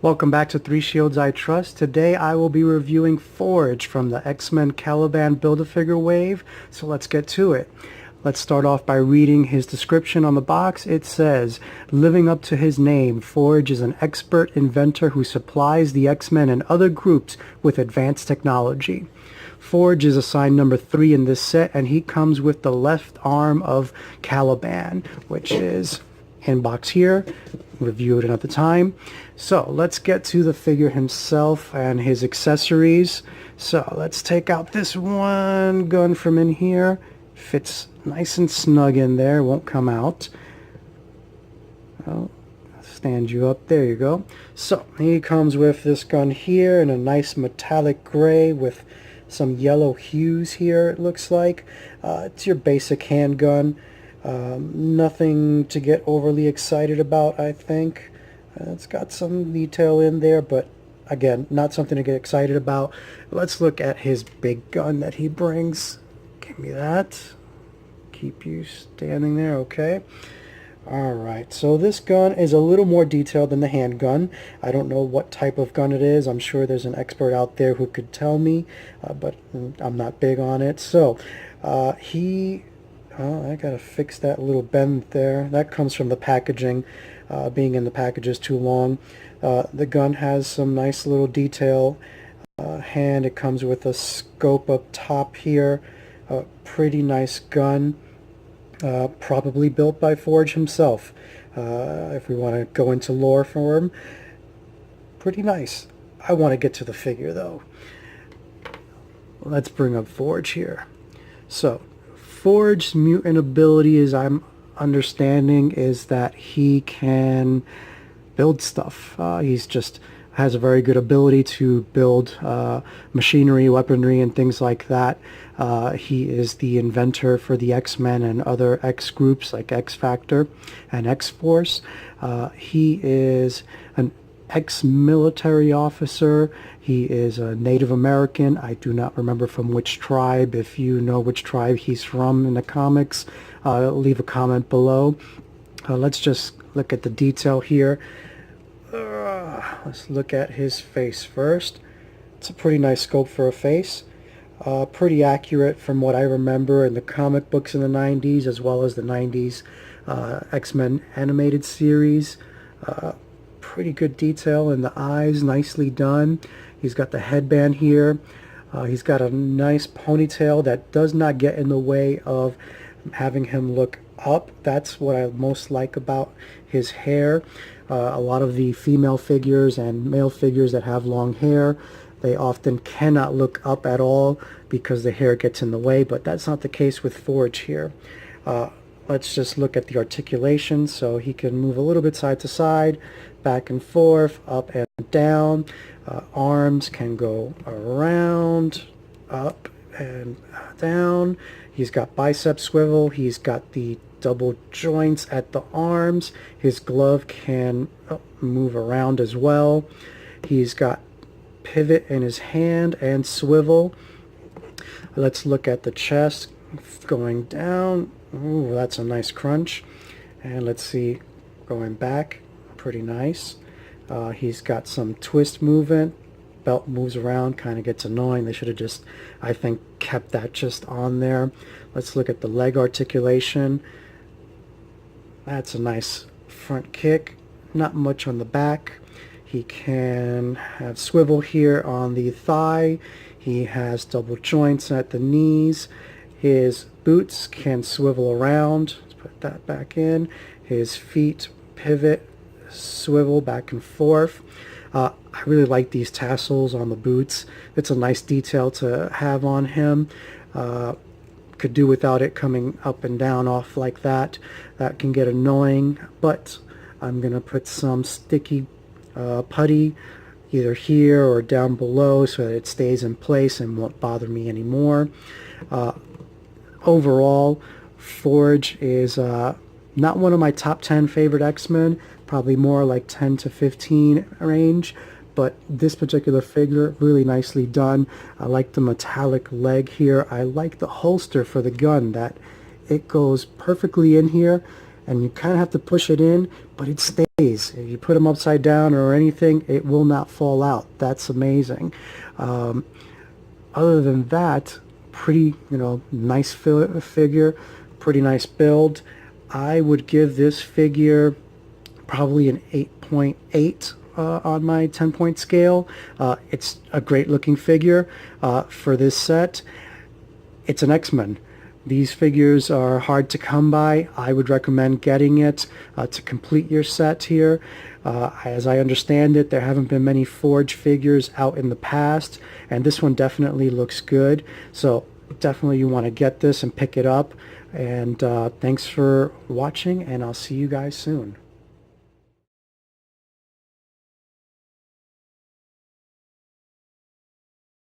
Welcome back to Three Shields I Trust. Today I will be reviewing Forge from the X-Men Caliban Build-A-Figure wave, so let's get to it. Let's start off by reading his description on the box. It says, living up to his name, Forge is an expert inventor who supplies the X-Men and other groups with advanced technology. Forge is assigned number 3 in this set, and he comes with the left arm of Caliban, which is in box here. Reviewed it at the time. So let's get to the figure himself and his accessories. So let's take out this one gun from in here. Fits nice and snug in there, won't come out. Oh, stand you up, there you go. So he comes with this gun here in a nice metallic gray with some yellow hues here, it looks like. It's your basic handgun. Nothing to get overly excited about, I think. It's got some detail in there, but again, not something to get excited about. Let's look at his big gun that he brings. Give me that. Keep you standing there, okay. Alright, so this gun is a little more detailed than the handgun. I don't know what type of gun it is. I'm sure there's an expert out there who could tell me, but I'm not big on it. So, I gotta fix that little bend there. That comes from the packaging. Being in the package is too long. The gun has some nice little detail. Hand, it comes with a scope up top here. Pretty nice gun. Probably built by Forge himself. If we want to go into lore for him. Pretty nice. I want to get to the figure though. Let's bring up Forge here. So, Forge's mutant ability, as I'm understanding, is that he can build stuff. He's just has a very good ability to build machinery, weaponry, and things like that. He is the inventor for the X-Men and other X groups like X-Factor and X-Force. He is an ex-military officer. He is a Native American. I do not remember from which tribe. If you know which tribe he's from in the comics, leave a comment below. Let's just look at the detail here. Let's look at his face first. It's a pretty nice scope for a face. Pretty accurate from what I remember in the comic books in the 90s as well as the 90s X-Men animated series. Pretty good detail in the eyes, nicely done. He's got the headband here. He's got a nice ponytail that does not get in the way of having him look up. That's what I most like about his hair. A lot of the female figures and male figures that have long hair, they often cannot look up at all because the hair gets in the way, but that's not the case with Forge here. Let's just look at the articulation. So he can move a little bit side to side, back and forth, up and down. Arms can go around, up and down. He's got bicep swivel. He's got the double joints at the arms. His glove can move around as well. He's got pivot in his hand and swivel. Let's look at the chest going down. Ooh, that's a nice crunch. And let's see, going back, pretty nice. He's got some twist movement. Belt moves around, kind of gets annoying. They should have just, I think, kept that just on there. Let's look at the leg articulation. That's a nice front kick. Not much on the back. He can have swivel here on the thigh. He has double joints at the knees. His boots can swivel around. Let's put that back in. His feet pivot, swivel back and forth. I really like these tassels on the boots. It's a nice detail to have on him. Could do without it coming up and down off like that. That can get annoying, but I'm going to put some sticky putty either here or down below so that it stays in place and won't bother me anymore. Overall, Forge is not one of my top 10 favorite X-Men, probably more like 10 to 15 range, but this particular figure, really nicely done. I like the metallic leg here. I like the holster for the gun that it goes perfectly in here, and you kind of have to push it in, but it stays. If you put them upside down or anything, it will not fall out. That's amazing. Other than that, pretty, nice figure, pretty nice build. I would give this figure probably an 8.8 on my 10-point scale. It's a great looking figure for this set. It's an X-Men. These figures are hard to come by. I would recommend getting it to complete your set here. As I understand it, there haven't been many Forge figures out in the past, and this one definitely looks good. So definitely you want to get this and pick it up. And thanks for watching, and I'll see you guys soon.